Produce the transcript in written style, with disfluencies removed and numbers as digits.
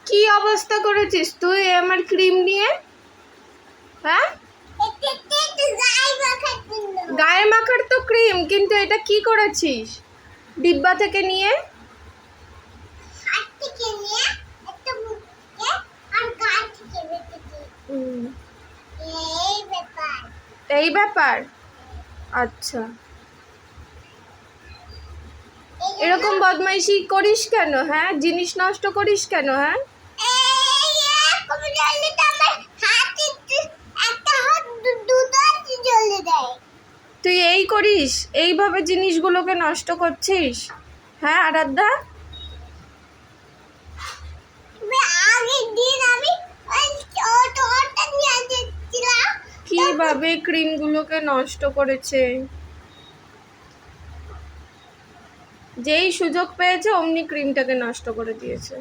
কি অবস্থা করেছিস তুই আমার ক্রিম নিয়ে? হ্যাঁ, গায়ে মাখার তো ক্রিম, কিন্তু এটা কি করেছিস ডিব্বা থেকে নিয়ে? এই ব্যাপার। আচ্ছা, এরকম বদমাইশি করিস কেন? হ্যাঁ, জিনিস নষ্ট করিস কেন? হ্যাঁ, তুই এই করিস, এইভাবে জিনিসগুলোকে নষ্ট করছিস? হ্যাঁ আরাধ্যা, কিভাবে ক্রিমগুলোকে নষ্ট করেছে? যেই সুযোগ পেয়েছে অমনি ক্রিমটাকে নষ্ট করে দিয়েছে।